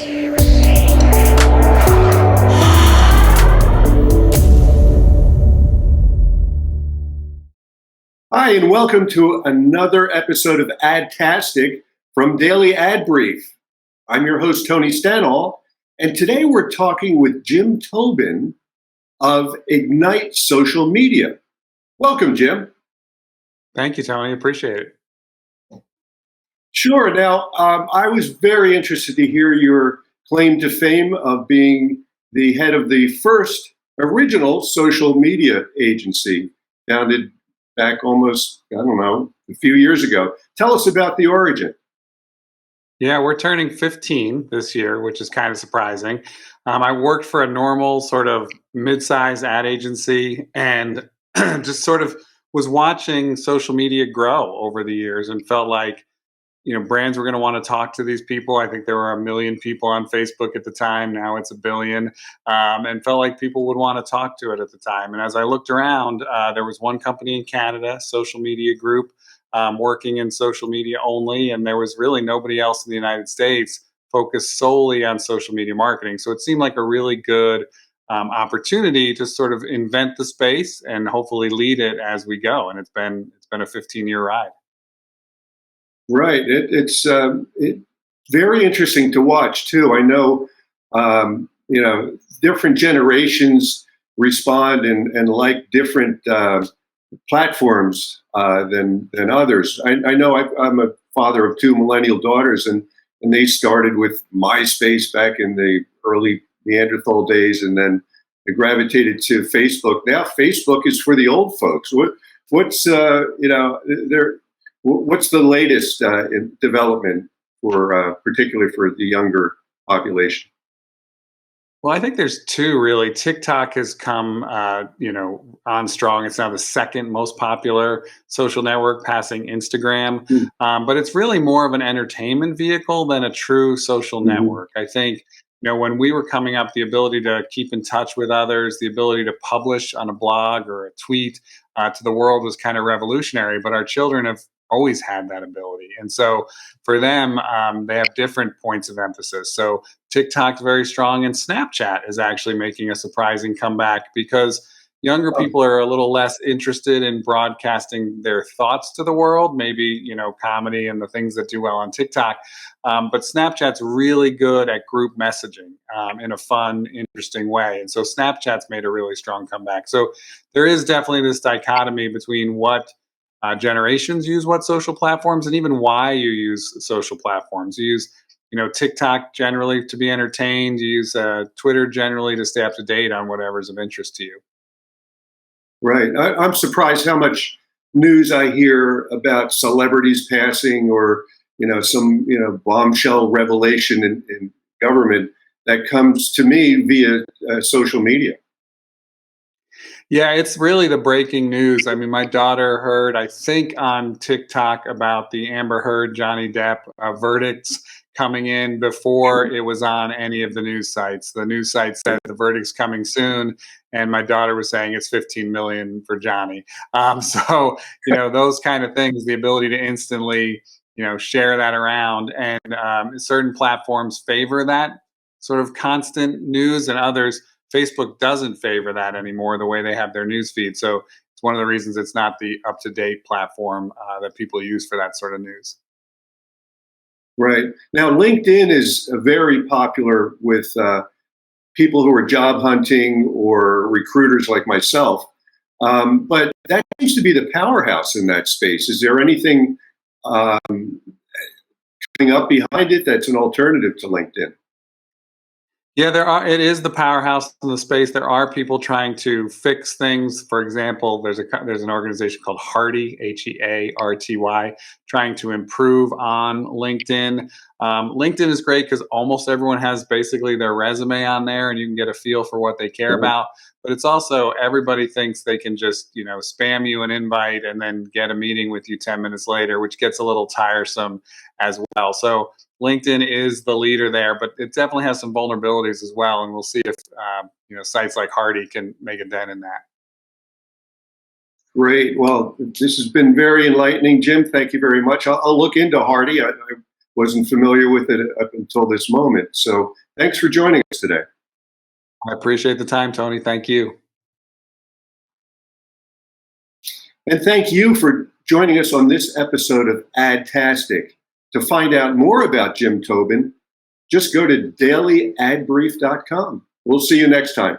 Hi, and welcome to another episode of Adtastic from Daily Ad Brief. I'm your host, Tony Stanall, and today we're talking with Jim Tobin of Ignite Social Media. Welcome, Jim. Thank you, Tony. Appreciate it. Sure. Now, I was very interested to hear your claim to fame of being the head of the first original social media agency founded back almost, a few years ago. Tell us about the origin. Yeah, we're turning 15 this year, which is kind of surprising. I worked for a normal sort of mid-sized ad agency and just sort of was watching social media grow over the years and felt like, brands were going to want to talk to these people. I think there were 1 million people on Facebook at the time. Now it's 1 billion, and felt like people would want to talk to it at the time. And as I looked around, there was one company in Canada, Social Media Group, working in social media only, and there was really nobody else in the United States focused solely on social media marketing. So it seemed like a really good opportunity to sort of invent the space and hopefully lead it as we go. And it's been a 15-year ride. Right. It's very interesting to watch too. I know, different generations respond and like different platforms than others. I know I'm a father of 2 millennial daughters, and they started with MySpace back in the early Neanderthal days, and then they gravitated to Facebook. Now Facebook is for the old folks. What's What's the latest in development for particularly for the younger population? Well, I think there's two really. TikTok has come, on strong. It's now the second most popular social network, passing Instagram. But it's really more of an entertainment vehicle than a true social network. I think, when we were coming up, the ability to keep in touch with others, the ability to publish on a blog or a tweet to the world was kind of revolutionary. But our children have always had that ability. And so for them, they have different points of emphasis. So TikTok's very strong, and Snapchat is actually making a surprising comeback because younger people are a little less interested in broadcasting their thoughts to the world, maybe, comedy and the things that do well on TikTok. But Snapchat's really good at group messaging in a fun, interesting way. And so Snapchat's made a really strong comeback. So there is definitely this dichotomy between what generations use what social platforms, and even why you use social platforms. You use, TikTok generally to be entertained. You use Twitter generally to stay up to date on whatever's of interest to you. Right. I'm surprised how much news I hear about celebrities passing, or some bombshell revelation in government that comes to me via social media. Yeah, it's really the breaking news. I mean, my daughter heard, I think, on TikTok about the Amber Heard, Johnny Depp verdicts coming in before it was on any of the news sites. The news site said the verdict's coming soon, and my daughter was saying it's 15 million for Johnny. So, those kind of things, the ability to instantly, share that around, and certain platforms favor that sort of constant news, and others, Facebook doesn't favor that anymore, the way they have their news feed. So it's one of the reasons it's not the up-to-date platform that people use for that sort of news. Right. Now, LinkedIn is very popular with people who are job hunting or recruiters like myself. But that seems to be the powerhouse in that space. Is there anything coming up behind it that's an alternative to LinkedIn? Yeah, there are. It is the powerhouse in the space. There are people trying to fix things. For example, there's an organization called Hardy, HEARTY, trying to improve on LinkedIn. LinkedIn is great because almost everyone has basically their resume on there, and you can get a feel for what they care about. But it's also, everybody thinks they can just spam you an invite and then get a meeting with you 10 minutes later, which gets a little tiresome as well. So LinkedIn is the leader there, but it definitely has some vulnerabilities as well, and we'll see if sites like Hardy can make a dent in that. Great. Well, this has been very enlightening, Jim. Thank you very much. I'll look into Hardy. wasn't familiar with it up until this moment. So thanks for joining us today. I appreciate the time, Tony. Thank you. And thank you for joining us on this episode of Adtastic. To find out more about Jim Tobin, just go to dailyadbrief.com. We'll see you next time.